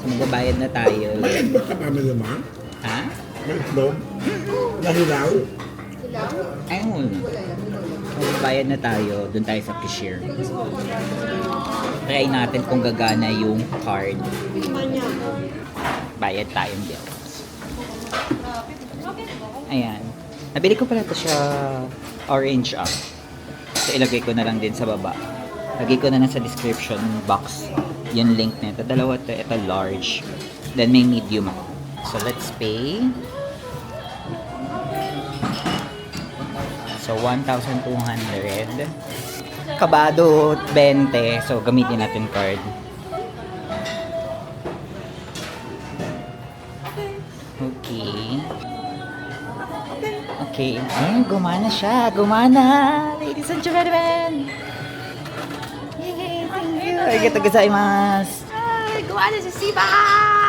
Magbabayad na tayo. May itlog ka namin naman. Ha? May itlog. Nahilaw. Ayun. Magbabayad na tayo. Doon tayo sa cashier. Try natin kung gagana yung card. Bayad tayong bills. Ayan. Nabili ko pala ito siya orange So ilagay ko na lang din sa baba. Lagay ko na lang sa description box yung link nito. Dalawa to. Ito large. Then may medium ako. So let's pay. So 1,200. Kabado 20. So gamitin natin card. Okay. Okay. Ayun, gumana siya. Gumana! Ladies and gentlemen! Yay! Thank you! Arigatou gozaimasu! Ay, gawa na si Siba!